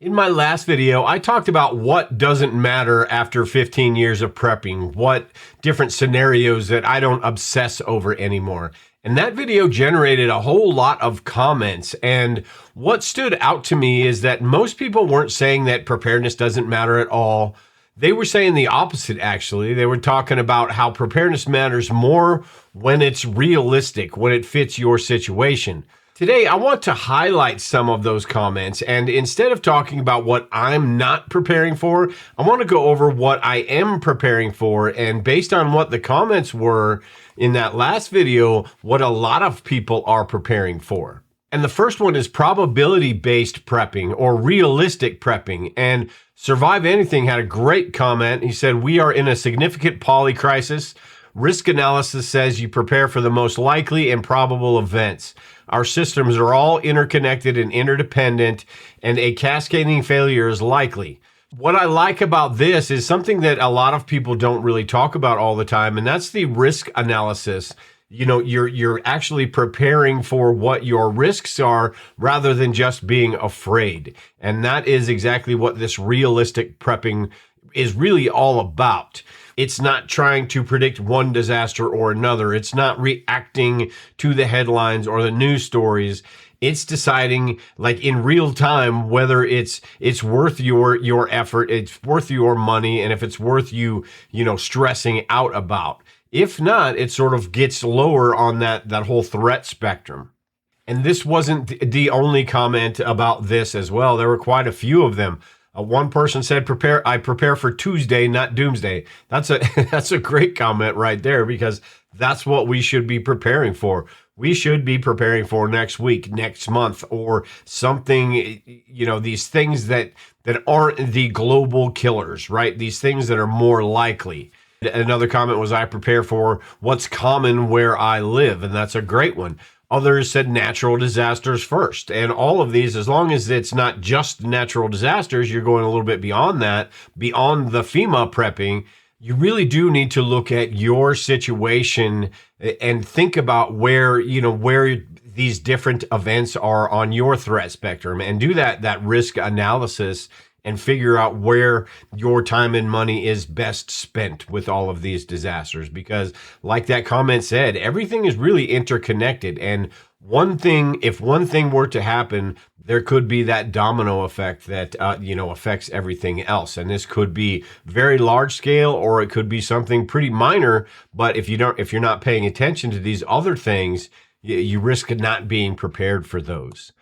In my last video, I talked about what doesn't matter after 15 years of prepping, what different scenarios that I don't obsess over anymore. And that video generated a whole lot of comments. And what stood out to me is that most people weren't saying that preparedness doesn't matter at all. They were saying the opposite, actually. They were talking about how preparedness matters more when it's realistic, when it fits your situation. Today, I want to highlight some of those comments, and instead of talking about what I'm not preparing for, I want to go over what I am preparing for, and based on what the comments were in that last video, what a lot of people are preparing for. And the first one is probability-based prepping or realistic prepping, and Survive Anything had a great comment. He said, "We are in a significant poly crisis. Risk analysis says you prepare for the most likely and probable events. Our systems are all interconnected and interdependent, and a cascading failure is likely." What I like about this is something that a lot of people don't really talk about all the time, and that's the risk analysis. You know, you're actually preparing for what your risks are rather than just being afraid. And that is exactly what this realistic prepping is really all about. It's not trying to predict one disaster or another. It's not reacting to the headlines or the news stories. It's deciding, like, in real time, whether it's worth your effort, it's worth your money, and if it's worth you stressing out about. If not, it sort of gets lower on that whole threat spectrum. And this wasn't the only comment about this as well. There were quite a few of them. One person said, I prepare for Tuesday, not doomsday." That's a great comment right there, because that's what we should be preparing for. We should be preparing for next week, next month, or something, these things that aren't the global killers, right? These things that are more likely. Another comment was, "I prepare for what's common where I live," and that's a great one. Others said natural disasters first. And all of these, as long as it's not just natural disasters, you're going a little bit beyond that, beyond the FEMA prepping. You really do need to look at your situation and think about where these different events are on your threat spectrum, and do that risk analysis and figure out where your time and money is best spent with all of these disasters. Because like that comment said, everything is really interconnected. And if one thing were to happen, there could be that domino effect that, affects everything else. And this could be very large scale, or it could be something pretty minor. But if you're not paying attention to these other things, you risk not being prepared for those.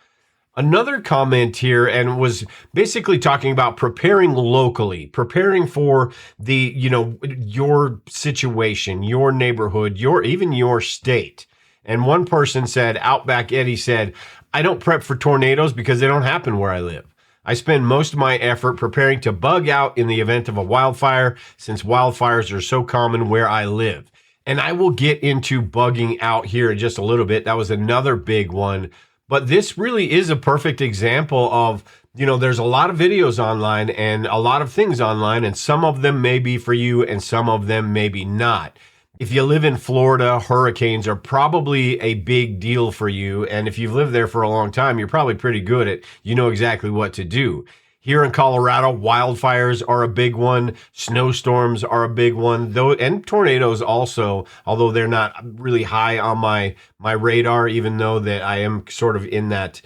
Another comment here, and was basically talking about preparing locally, preparing for your situation, your neighborhood, even your state. And one person said, Outback Eddie said, "I don't prep for tornadoes because they don't happen where I live. I spend most of my effort preparing to bug out in the event of a wildfire, since wildfires are so common where I live." And I will get into bugging out here in just a little bit. That was another big one. But this really is a perfect example of, there's a lot of videos online and a lot of things online, and some of them may be for you and some of them maybe not. If you live in Florida, hurricanes are probably a big deal for you. And if you've lived there for a long time, you're probably pretty good at, exactly what to do. Here in Colorado, wildfires are a big one. Snowstorms are a big one, though, and tornadoes also, although they're not really high on my radar, even though that I am sort of in that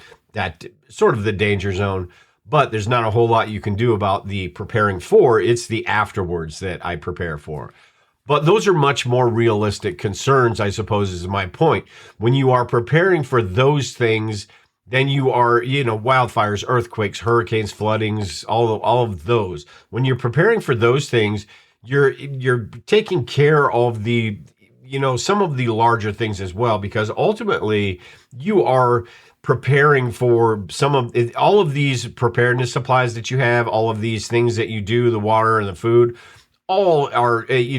sort of the danger zone. But there's not a whole lot you can do about the preparing for. It's the afterwards that I prepare for. But those are much more realistic concerns, I suppose, is my point. When you are preparing for those things, then you are, wildfires, earthquakes, hurricanes, floodings, all of those. When you're preparing for those things, you're taking care of the, some of the larger things as well, because ultimately you are preparing for all of these preparedness supplies that you have, all of these things that you do, the water and the food, all are, they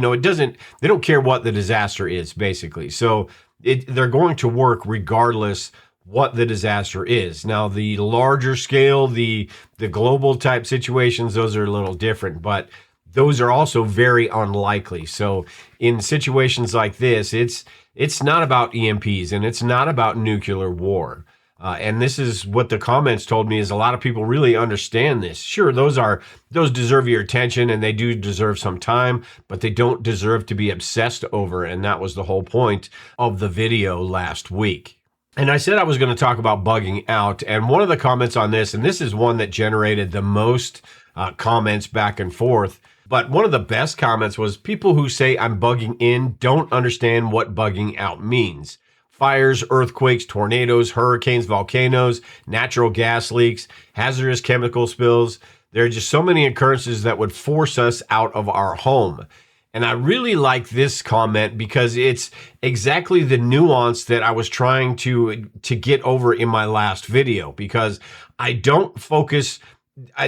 don't care what the disaster is, basically. So they're going to work regardless what the disaster is. Now, the larger scale, the global type situations, those are a little different, but those are also very unlikely. So in situations like this, it's not about EMPs and it's not about nuclear war. And this is what the comments told me, is a lot of people really understand this. Sure, those deserve your attention and they do deserve some time, but they don't deserve to be obsessed over. And that was the whole point of the video last week. And I said I was going to talk about bugging out. And one of the comments on this, and this is one that generated the most comments back and forth, but one of the best comments was people who say I'm bugging in don't understand what bugging out means. Fires, earthquakes, tornadoes, hurricanes, volcanoes, natural gas leaks, hazardous chemical spills. There are just so many occurrences that would force us out of our home. And I really like this comment because it's exactly the nuance that I was trying to get over in my last video, because I don't focus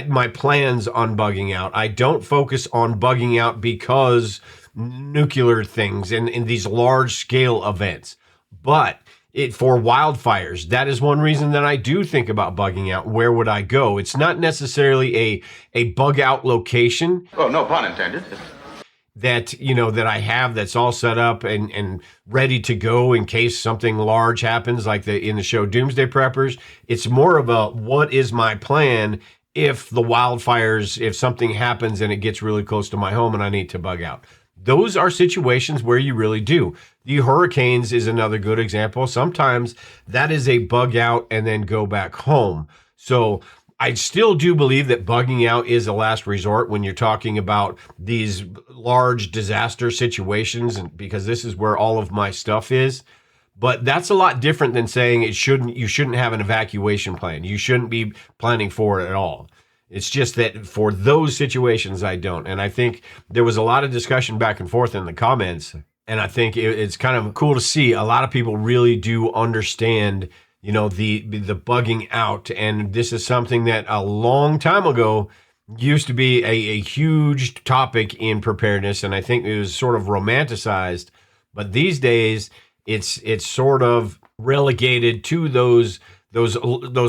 my plans on bugging out. I don't focus on bugging out because nuclear things and in these large scale events. But for wildfires, that is one reason that I do think about bugging out. Where would I go? It's not necessarily a bug out location. Oh, no pun intended. That, that I have that's all set up and ready to go in case something large happens, like in the show Doomsday Preppers. It's more of a, what is my plan if the wildfires, if something happens and it gets really close to my home and I need to bug out. Those are situations where you really do. The hurricanes is another good example. Sometimes that is a bug out and then go back home. So I still do believe that bugging out is a last resort when you're talking about these large disaster situations, and because this is where all of my stuff is. But that's a lot different than saying you shouldn't have an evacuation plan. You shouldn't be planning for it at all. It's just that for those situations, I don't. And I think there was a lot of discussion back and forth in the comments. And I think it's kind of cool to see a lot of people really do understand, the bugging out. And this is something that a long time ago used to be a huge topic in preparedness. And I think it was sort of romanticized. But these days, it's sort of relegated to those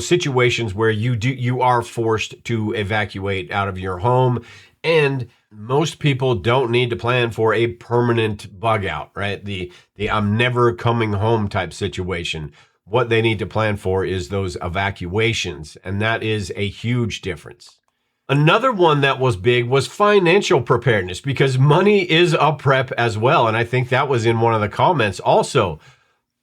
situations where you are forced to evacuate out of your home. And most people don't need to plan for a permanent bug out, right? The I'm never coming home type situation. What they need to plan for is those evacuations, and that is a huge difference. Another one that was big was financial preparedness, because money is a prep as well. And I think that was in one of the comments also.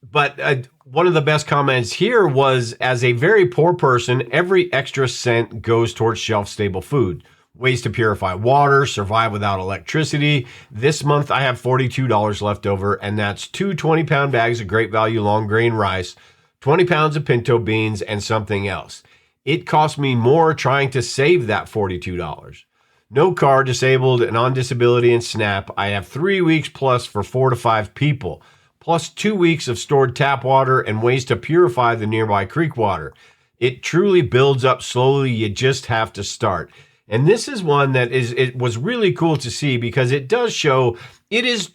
But one of the best comments here was, as a very poor person, every extra cent goes towards shelf-stable food. Ways to purify water, survive without electricity. This month I have $42 left over, and that's 2 20-pound bags of great value long grain rice, 20 pounds of pinto beans, and something else. It cost me more trying to save that $42. No car, disabled and on disability and SNAP. I have 3 weeks plus for 4 to 5 people, plus 2 weeks of stored tap water and ways to purify the nearby creek water. It truly builds up slowly. You just have to start. And this is one that it was really cool to see, because it does show it is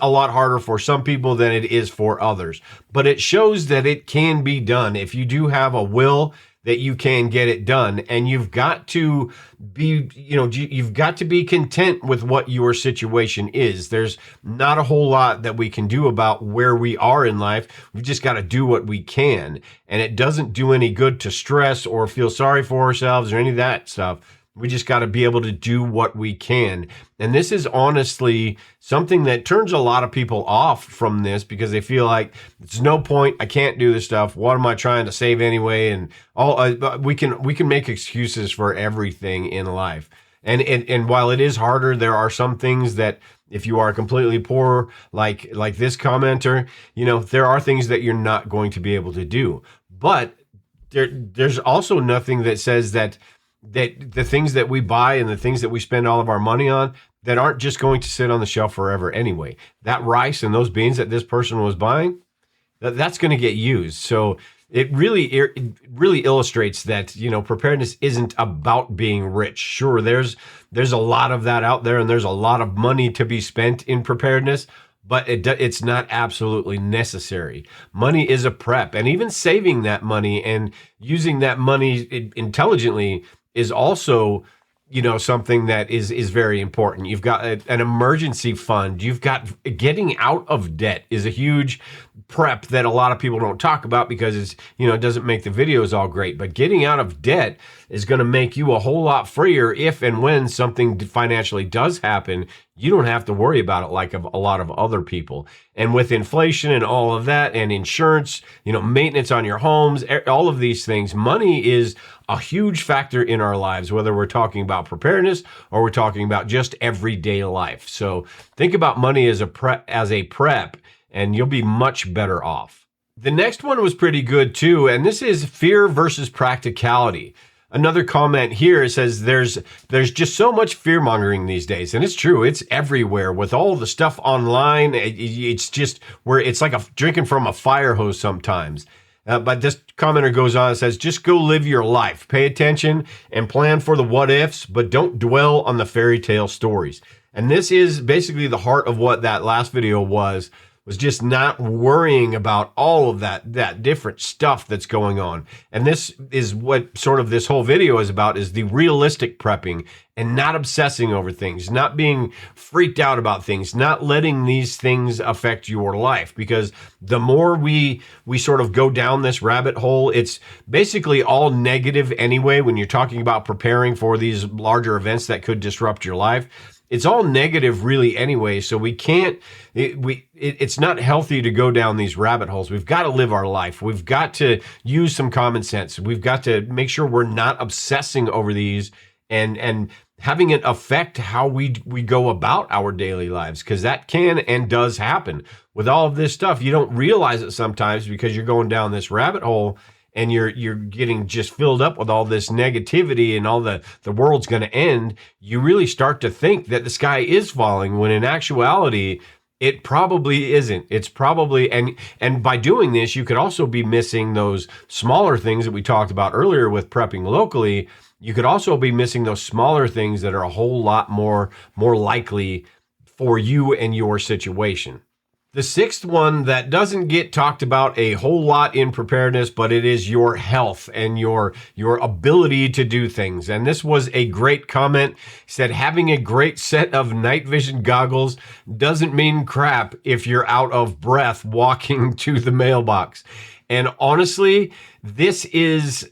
a lot harder for some people than it is for others. But it shows that it can be done. If you do have a will, that you can get it done. And you've got to be content with what your situation is. There's not a whole lot that we can do about where we are in life. We've just got to do what we can. And it doesn't do any good to stress or feel sorry for ourselves or any of that stuff. We just got to be able to do what we can. And this is honestly something that turns a lot of people off from this, because they feel like it's no point. I can't do this stuff. What am I trying to save anyway? And we can make excuses for everything in life. And while it is harder, there are some things that, if you are completely poor, like this commenter, there are things that you're not going to be able to do. But there's also nothing that says that the things that we buy and the things that we spend all of our money on, that aren't just going to sit on the shelf forever anyway. That rice and those beans that this person was buying, that's going to get used. So it really illustrates that, preparedness isn't about being rich. Sure, there's a lot of that out there, and there's a lot of money to be spent in preparedness, but it's not absolutely necessary. Money is a prep, and even saving that money and using that money intelligently is also something that is very important. You've got an emergency fund. You've got getting out of debt is a huge prep that a lot of people don't talk about because it doesn't make the videos all great. But getting out of debt is going to make you a whole lot freer if and when something financially does happen. You don't have to worry about it like a lot of other people. And with inflation and all of that and insurance, maintenance on your homes, all of these things, money is a huge factor in our lives, whether we're talking about preparedness or we're talking about just everyday life. So think about money as a prep, and you'll be much better off. The next one was pretty good too, and this is fear versus practicality. Another comment here says there's just so much fear mongering these days, and it's true. It's everywhere with all the stuff online. It's just where it's like drinking from a fire hose sometimes. But this commenter goes on and says, just go live your life. Pay attention and plan for the what ifs, but don't dwell on the fairy tale stories. And this is basically the heart of what that last video was just not worrying about all of that different stuff that's going on. And this is what sort of this whole video is about, is the realistic prepping and not obsessing over things, not being freaked out about things, not letting these things affect your life. Because the more we sort of go down this rabbit hole, it's basically all negative anyway when you're talking about preparing for these larger events that could disrupt your life. It's all negative really anyway, so we can't, it's not healthy to go down these rabbit holes. We've got to live our life. We've got to use some common sense. We've got to make sure we're not obsessing over these and having it affect how we go about our daily lives, because that can and does happen. With all of this stuff, you don't realize it sometimes because you're going down this rabbit hole and you're getting just filled up with all this negativity and all the world's going to end. You really start to think that the sky is falling, when in actuality, it probably isn't. It's probably, and by doing this, you could also be missing those smaller things that we talked about earlier with prepping locally. You could also be missing those smaller things that are a whole lot more likely for you and your situation. The sixth one that doesn't get talked about a whole lot in preparedness, but it is your health and your ability to do things. And this was a great comment. He said, having a great set of night vision goggles doesn't mean crap if you're out of breath walking to the mailbox. And honestly, this is,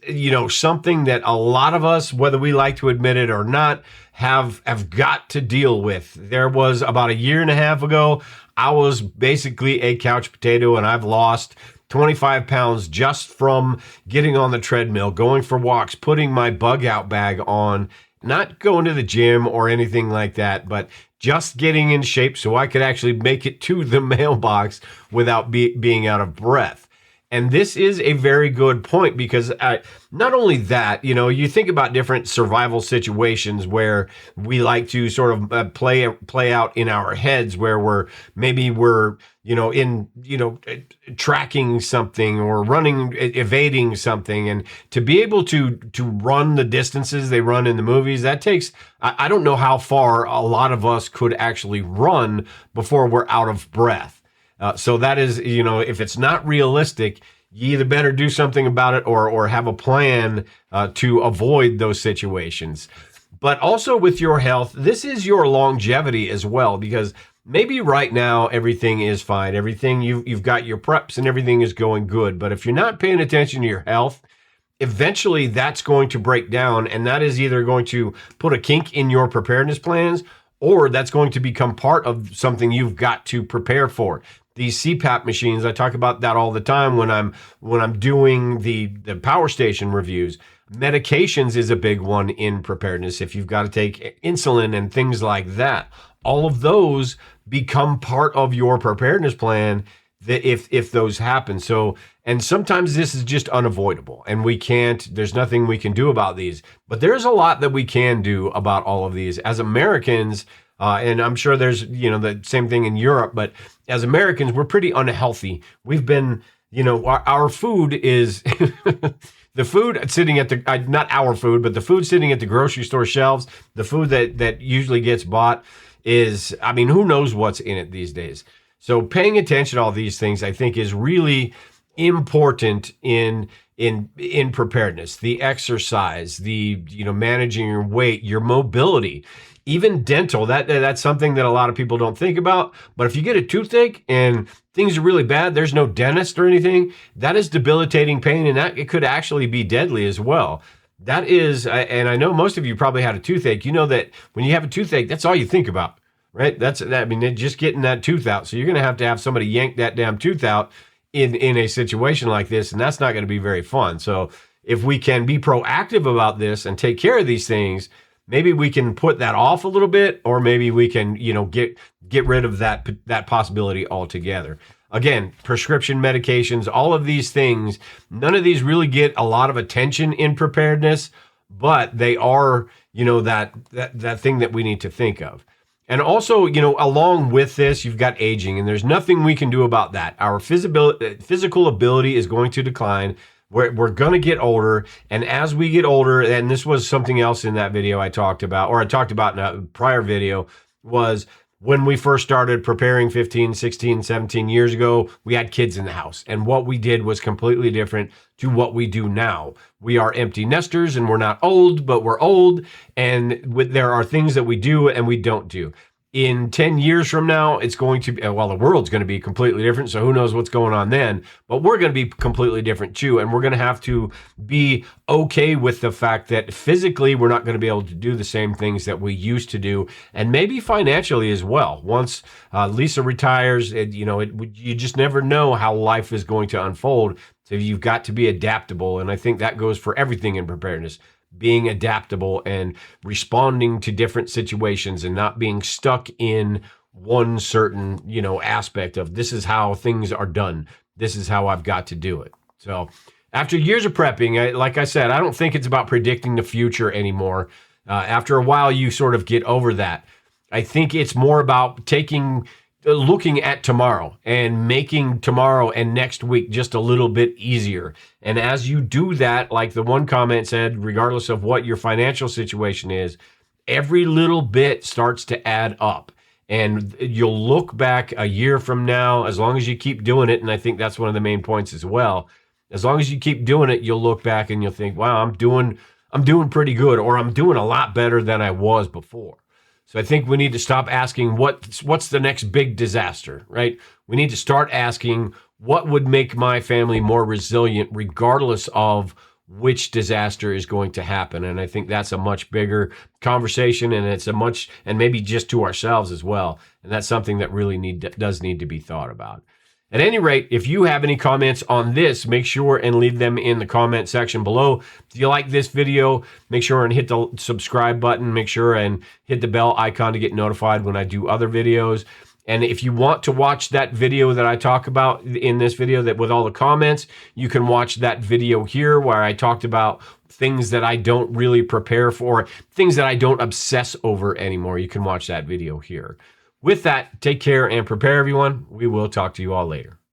something that a lot of us, whether we like to admit it or not, have got to deal with. There was about a year and a half ago, I was basically a couch potato, and I've lost 25 pounds just from getting on the treadmill, going for walks, putting my bug out bag on, not going to the gym or anything like that, but just getting in shape so I could actually make it to the mailbox without being out of breath. And this is a very good point, because not only that, you think about different survival situations where we like to sort of play out in our heads, where we're tracking something or evading something, and to be able to run the distances they run in the movies, that takes, I don't know how far a lot of us could actually run before we're out of breath. So that is, if it's not realistic, you either better do something about it or have a plan to avoid those situations. But also with your health, this is your longevity as well, because maybe right now everything is fine. Everything you've got your preps and everything is going good. But if you're not paying attention to your health, eventually that's going to break down, and that is either going to put a kink in your preparedness plans, or that's going to become part of something you've got to prepare for. These CPAP machines, I talk about that all the time when I'm doing the power station reviews. Medications is a big one in preparedness. If you've got to take insulin and things like that, all of those become part of your preparedness plan that if those happen. So, and sometimes this is just unavoidable, and there's nothing we can do about these, but there's a lot that we can do about all of these as Americans. And I'm sure there's, the same thing in Europe, but as Americans, we're pretty unhealthy. We've been, our food is the food sitting at not our food, but the food sitting at the grocery store shelves, the food that usually gets bought is, who knows what's in it these days. So paying attention to all these things, I think, is really important in in preparedness, the exercise, the managing your weight, your mobility, even dental. That's something that a lot of people don't think about. But if you get a toothache and things are really bad, there's no dentist or anything, that is debilitating pain, and that it could actually be deadly as well. That is, and I know most of you probably had a toothache. You know that when you have a toothache, that's all you think about, right? I mean, just getting that tooth out. So you're going to have somebody yank that damn tooth out in a situation like this, and that's not going to be very fun. So if we can be proactive about this and take care of these things, maybe we can put that off a little bit, or maybe we can, get rid of that possibility altogether. Again, prescription medications, all of these things, none of these really get a lot of attention in preparedness, but they are, that thing that we need to think of. And also, along with this, you've got aging, and there's nothing we can do about that. Our physical ability is going to decline. We're going to get older, and as we get older, and this was something else in that video I talked about in a prior video, was when we first started preparing 15, 16, 17 years ago, we had kids in the house, and what we did was completely different to what we do now. We are empty nesters, and we're not old, but we're old, and there are things that we do and we don't do. In 10 years from now, it's going to be, well, the world's going to be completely different, so who knows what's going on then, but we're going to be completely different too, and we're going to have to be okay with the fact that physically we're not going to be able to do the same things that we used to do, and maybe financially as well. Once Lisa retires, you just never know how life is going to unfold, so you've got to be adaptable, and I think that goes for everything in preparedness. Being adaptable and responding to different situations and not being stuck in one certain, aspect of this is how things are done. This is how I've got to do it. So after years of prepping, like I said, I don't think it's about predicting the future anymore. After a while, you sort of get over that. I think it's more about looking at tomorrow and making tomorrow and next week just a little bit easier. And as you do that, like the one comment said, regardless of what your financial situation is, every little bit starts to add up. And you'll look back a year from now, as long as you keep doing it, and I think that's one of the main points as well. As long as you keep doing it, you'll look back and you'll think, wow, I'm doing pretty good, or I'm doing a lot better than I was before. So I think we need to stop asking what's the next big disaster, right? We need to start asking what would make my family more resilient regardless of which disaster is going to happen. And I think that's a much bigger conversation, and and maybe just to ourselves as well. And that's something that really does need to be thought about. At any rate, if you have any comments on this, make sure and leave them in the comment section below. If you like this video, make sure and hit the subscribe button. Make sure and hit the bell icon to get notified when I do other videos. And if you want to watch that video that I talk about in this video that with all the comments, you can watch that video here where I talked about things that I don't really prepare for, things that I don't obsess over anymore. You can watch that video here. With that, take care and prepare, everyone. We will talk to you all later.